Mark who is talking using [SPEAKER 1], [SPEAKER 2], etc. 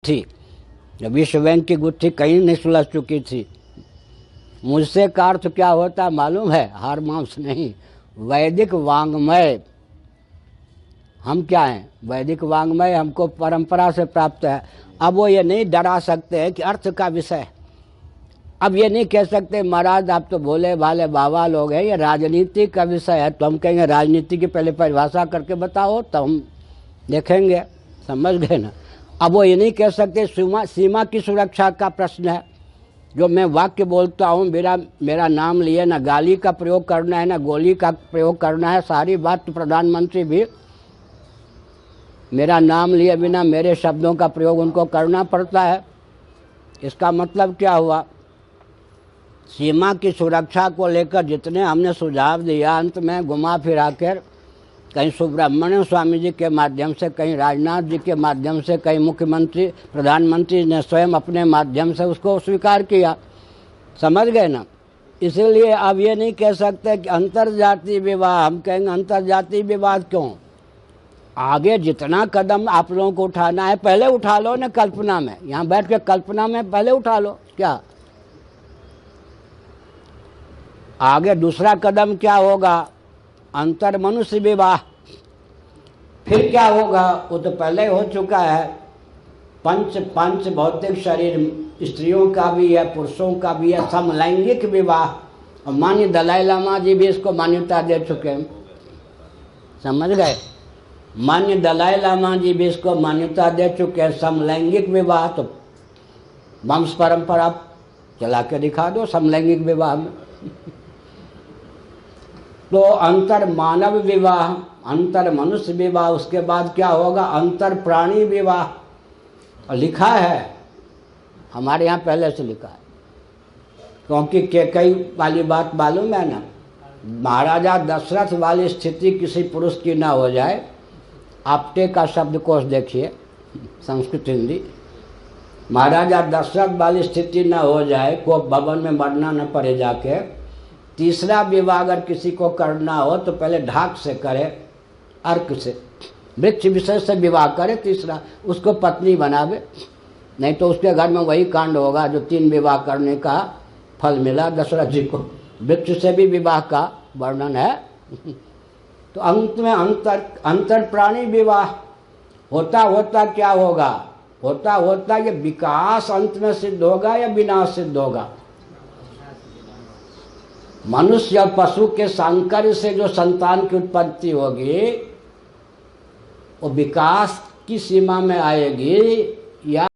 [SPEAKER 1] थी, विश्व बैंक की गुत्थी कहीं नहीं सुलझ चुकी थी। मुझसे का अर्थ क्या होता मालूम है? हार मांस नहीं, वैदिक वांग्मय। हम क्या हैं? वैदिक वांग्मय हमको परंपरा से प्राप्त है। अब वो ये नहीं डरा सकते हैं कि अर्थ का विषय, अब ये नहीं कह सकते महाराज आप तो भोले भाले बाबा लोग हैं, ये राजनीति का विषय है। तो हम कहेंगे राजनीति की पहले परिभाषा करके बताओ, तो हम देखेंगे। समझ गए ना? अब वो ये नहीं कह सकते सीमा की सुरक्षा का प्रश्न है। जो मैं वाक्य बोलता हूँ, मेरा नाम लिए ना गाली का प्रयोग करना है ना गोली का प्रयोग करना है। सारी बात तो प्रधानमंत्री भी मेरा नाम लिए बिना मेरे शब्दों का प्रयोग उनको करना पड़ता है। इसका मतलब क्या हुआ? सीमा की सुरक्षा को लेकर जितने हमने सुझाव दिया, अंत में घुमा फिरा कर कहीं सुब्रमण्यम स्वामी जी के माध्यम से, कहीं राजनाथ जी के माध्यम से, कहीं मुख्यमंत्री प्रधानमंत्री ने स्वयं अपने माध्यम से उसको स्वीकार किया। समझ गए ना? इसलिए अब ये नहीं कह सकते कि अंतर्जातीय विवाह। हम कहेंगे अंतर्जातीय विवाद क्यों? आगे जितना कदम आप लोगों को उठाना है पहले उठा लो ना, कल्पना में। यहाँ बैठ के कल्पना में पहले उठा लो। क्या आगे दूसरा कदम क्या होगा? अंतर मनुष्य विवाह। फिर क्या होगा? वो तो पहले हो चुका है। पंच भौतिक शरीर, स्त्रियों का भी है पुरुषों का भी है, समलैंगिक विवाह। और माननीय दलाई लामा जी भी इसको मान्यता दे चुके हैं। समझ गए? माननीय दलाई लामा जी भी इसको मान्यता दे चुके हैं, समलैंगिक विवाह। तो वंश परंपरा चला के दिखा दो समलैंगिक विवाह में। तो अंतर मानव विवाह, अंतर मनुष्य विवाह। उसके बाद क्या होगा? अंतर प्राणी विवाह। और लिखा है हमारे यहाँ, पहले से लिखा है। क्योंकि कई वाली बात मालूम है ना, महाराजा दशरथ वाली स्थिति किसी पुरुष की ना हो जाए। आपटे का शब्दकोश देखिए, संस्कृत हिंदी। महाराजा दशरथ वाली स्थिति ना हो जाए, को भवन में मरना न पड़े जाके। तीसरा विवाह अगर किसी को करना हो तो पहले ढाक से करे, अर्क से, वृक्ष विशेष से विवाह करे। तीसरा उसको पत्नी बनावे, नहीं तो उसके घर में वही कांड होगा जो 3 विवाह करने का फल मिला दशरथ जी को। वृक्ष से भी विवाह का वर्णन है। तो अंत में अंतर प्राणी विवाह होता होता क्या होगा? होता होता ये विकास अंत में सिद्ध होगा या विनाश सिद्ध होगा? मनुष्य और पशु के संकर्ष से जो संतान की उत्पत्ति होगी वो विकास की सीमा में आएगी या